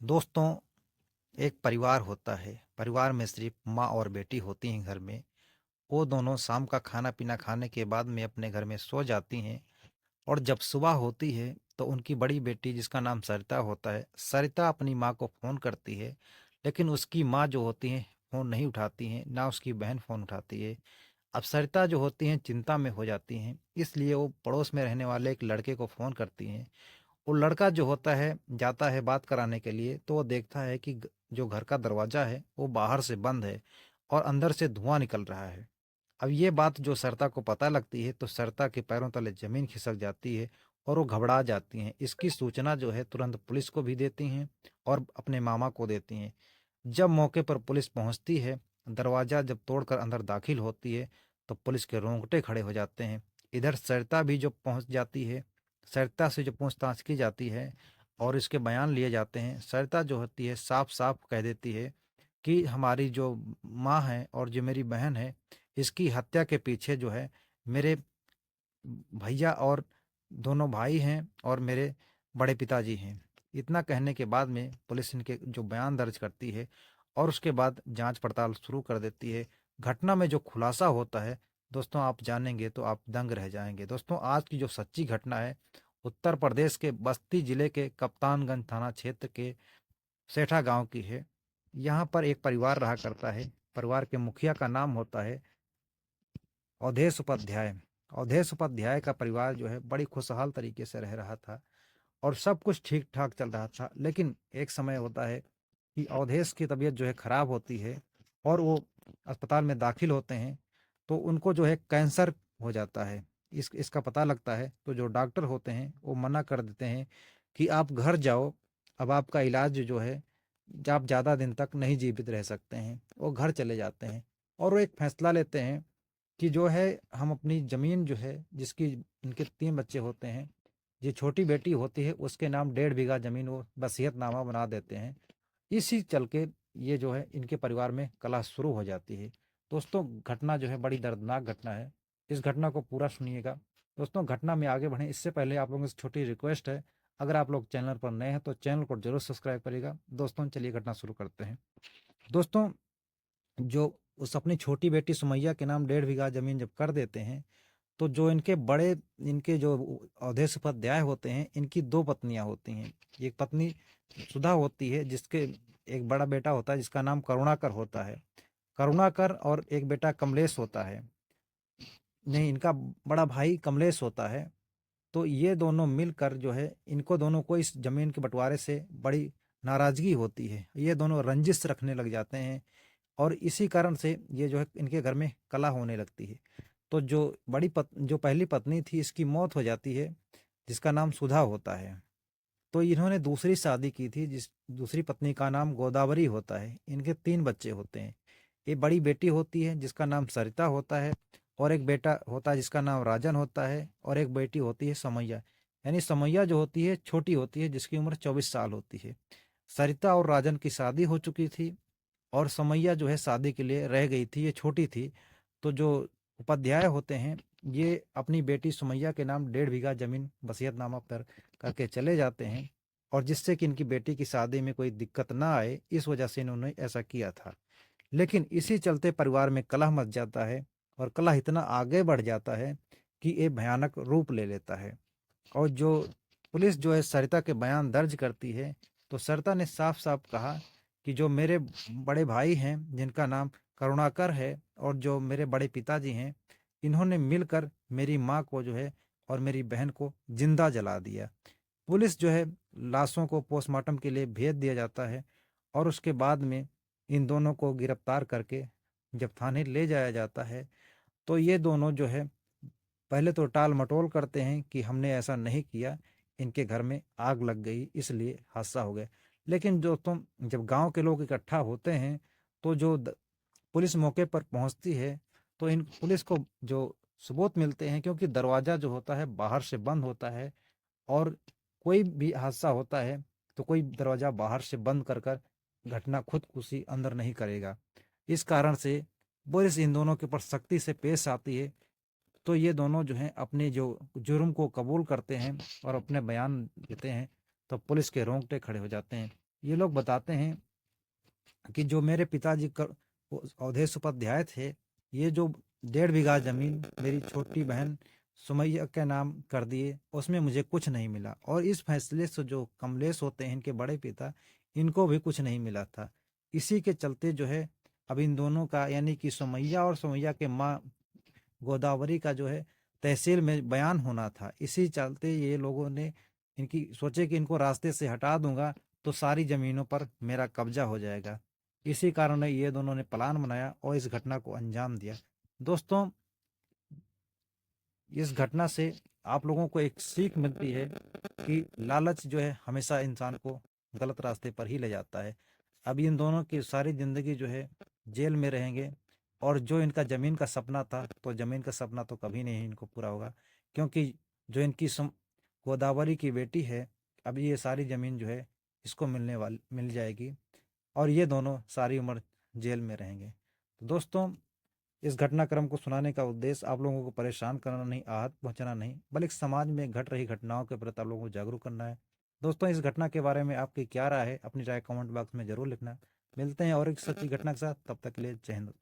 दोस्तों, एक परिवार होता है। परिवार में सिर्फ माँ और बेटी होती हैं घर में। वो दोनों शाम का खाना पीना खाने के बाद में अपने घर में सो जाती हैं। और जब सुबह होती है तो उनकी बड़ी बेटी, जिसका नाम सरिता होता है, सरिता अपनी माँ को फ़ोन करती है। लेकिन उसकी माँ जो होती हैं फ़ोन नहीं उठाती हैं, ना उसकी बहन फ़ोन उठाती है। अब सरिता जो होती हैं चिंता में हो जाती हैं, इसलिए वो पड़ोस में रहने वाले एक लड़के को फ़ोन करती हैं। वो लड़का जो होता है जाता है बात कराने के लिए, तो वो देखता है कि जो घर का दरवाज़ा है वो बाहर से बंद है और अंदर से धुआं निकल रहा है। अब ये बात जो सरिता को पता लगती है तो सरिता के पैरों तले ज़मीन खिसक जाती है और वो घबरा जाती हैं। इसकी सूचना जो है तुरंत पुलिस को भी देती हैं और अपने मामा को देती हैं। जब मौके पर पुलिस पहुंचती है, दरवाज़ा जब तोड़कर अंदर दाखिल होती है, तो पुलिस के रोंगटे खड़े हो जाते हैं। इधर सरिता भी जो पहुंच जाती है, सरिता से जो पूछताछ की जाती है और इसके बयान लिए जाते हैं। सरिता जो होती है साफ साफ कह देती है कि हमारी जो माँ है और जो मेरी बहन है, इसकी हत्या के पीछे जो है मेरे भैया और दोनों भाई हैं और मेरे बड़े पिताजी हैं। इतना कहने के बाद में पुलिस इनके जो बयान दर्ज करती है और उसके बाद जांच पड़ताल शुरू कर देती है। घटना में जो खुलासा होता है दोस्तों, आप जानेंगे तो आप दंग रह जाएंगे। दोस्तों, आज की जो सच्ची घटना है उत्तर प्रदेश के बस्ती जिले के कप्तानगंज थाना क्षेत्र के सेठा गांव की है। यहाँ पर एक परिवार रहा करता है। परिवार के मुखिया का नाम होता है अवधेश उपाध्याय। अवधेश उपाध्याय का परिवार जो है बड़ी खुशहाल तरीके से रह रहा था और सब कुछ ठीक ठाक चल रहा था। लेकिन एक समय होता है कि अवधेश की तबीयत जो है खराब होती है और वो अस्पताल में दाखिल होते हैं। तो उनको जो है कैंसर हो जाता है। इसका पता लगता है तो जो डॉक्टर होते हैं वो मना कर देते हैं कि आप घर जाओ, अब आपका इलाज जो है आप ज़्यादा दिन तक नहीं जीवित रह सकते हैं। वो घर चले जाते हैं और वो एक फैसला लेते हैं कि जो है हम अपनी ज़मीन जो है, जिसकी इनके 3 बच्चे होते हैं, जो छोटी बेटी होती है उसके नाम 1.5 बीघा ज़मीन वो वसीयतनामा बना देते हैं। इसी चल के ये जो है इनके परिवार में कलह शुरू हो जाती है। दोस्तों, घटना जो है बड़ी दर्दनाक घटना है। इस घटना को पूरा सुनिएगा। दोस्तों, घटना में आगे बढ़ें इससे पहले आप लोगों से छोटी रिक्वेस्ट है, अगर आप लोग चैनल पर नए हैं तो चैनल को जरूर सब्सक्राइब करिएगा। दोस्तों, चलिए घटना शुरू करते हैं। दोस्तों, जो उस अपनी छोटी बेटी सुमैया के नाम 1.5 बीघा ज़मीन जब कर देते हैं, तो जो इनके जो अवधेश उपाध्याय होते हैं, इनकी 2 पत्नियाँ होती हैं। एक पत्नी सुधा होती है, जिसके एक बड़ा बेटा होता है जिसका नाम करुणाकर होता है। करुणाकर और एक बेटा कमलेश होता है। नहीं, इनका बड़ा भाई कमलेश होता है। तो ये दोनों मिलकर जो है इनको दोनों को इस ज़मीन के बँटवारे से बड़ी नाराज़गी होती है। ये दोनों रंजिश रखने लग जाते हैं और इसी कारण से ये जो है इनके घर में कलह होने लगती है। तो जो पहली पत्नी थी इसकी मौत हो जाती है, जिसका नाम सुधा होता है। तो इन्होंने दूसरी शादी की थी, जिस दूसरी पत्नी का नाम गोदावरी होता है। इनके 3 बच्चे होते हैं। ये बड़ी बेटी होती है जिसका नाम सरिता होता है और एक बेटा होता है जिसका नाम राजन होता है और एक बेटी होती है समैया। यानी समैया जो होती है छोटी होती है, जिसकी उम्र 24 साल होती है। सरिता और राजन की शादी हो चुकी थी और समैया जो है शादी के लिए रह गई थी, ये छोटी थी। तो जो उपाध्याय होते हैं ये अपनी बेटी सुमैया के नाम 1.5 बीघा जमीन वसीयतनामा पर करके चले जाते हैं और जिससे कि इनकी बेटी की शादी में कोई दिक्कत ना आए, इस वजह से इन्होंने ऐसा किया था। लेकिन इसी चलते परिवार में कलह मच जाता है और कलह इतना आगे बढ़ जाता है कि ये भयानक रूप ले लेता है। और जो पुलिस जो है सरिता के बयान दर्ज करती है, तो सरिता ने साफ साफ कहा कि जो मेरे बड़े भाई हैं जिनका नाम करुणाकर है और जो मेरे बड़े पिताजी हैं, इन्होंने मिलकर मेरी माँ को जो है और मेरी बहन को जिंदा जला दिया। पुलिस जो है लाशों को पोस्टमार्टम के लिए भेज दिया जाता है और उसके बाद में इन दोनों को गिरफ्तार करके जब थाने ले जाया जाता है, तो ये दोनों जो है पहले तो टाल मटोल करते हैं कि हमने ऐसा नहीं किया, इनके घर में आग लग गई इसलिए हादसा हो गया। लेकिन दोस्तों, जब गांव के लोग इकट्ठा होते हैं तो पुलिस मौके पर पहुंचती है, तो इन पुलिस को जो सबूत मिलते हैं, क्योंकि दरवाज़ा जो होता है बाहर से बंद होता है और कोई भी हादसा होता है तो कोई दरवाज़ा बाहर से बंद कर कर घटना खुदकुशी अंदर नहीं करेगा। इस कारण से पुलिस इन दोनों के ऊपर सख्ती से पेश आती है। तो ये दोनों जो हैं अपने जो जुर्म को कबूल करते हैं और अपने बयान देते हैं, तो पुलिस के रोंगटे खड़े हो जाते हैं। ये लोग बताते हैं कि जो मेरे पिताजी अवधेश उपाध्याय थे, ये जो 1.5 बीघा जमीन मेरी छोटी बहन सुमैया के नाम कर दिए, उसमें मुझे कुछ नहीं मिला। और इस फैसले से जो कमलेश होते हैं इनके बड़े पिता, इनको भी कुछ नहीं मिला था। इसी के चलते जो है अब इन दोनों का, यानी कि सुमैया और सुमैया के माँ गोदावरी का जो है तहसील में बयान होना था। इसी चलते ये लोगों ने इनकी सोचे कि इनको रास्ते से हटा दूंगा तो सारी जमीनों पर मेरा कब्जा हो जाएगा। इसी कारण ये दोनों ने प्लान बनाया और इस घटना को अंजाम दिया। दोस्तों, इस घटना से आप लोगों को एक सीख मिलती है कि लालच जो है हमेशा इंसान को गलत रास्ते पर ही ले जाता है। अब इन दोनों की सारी जिंदगी जो है जेल में रहेंगे, और जो इनका जमीन का सपना था, तो जमीन का सपना तो कभी नहीं इनको पूरा होगा, क्योंकि जो इनकी गोदावरी की बेटी है, अब ये सारी जमीन जो है इसको मिल जाएगी, और ये दोनों सारी उम्र जेल में रहेंगे। तो दोस्तों, इस घटनाक्रम को सुनाने का उद्देश्य आप लोगों को परेशान करना नहीं, आहत पहुंचाना नहीं, बल्कि समाज में घट रही घटनाओं के प्रति आप लोगों को जागरूक करना है। दोस्तों, इस घटना के बारे में आपकी क्या राय है, अपनी राय कमेंट बॉक्स में जरूर लिखना। मिलते हैं और एक सच्ची घटना के साथ, तब तक के लिए जय हिंद।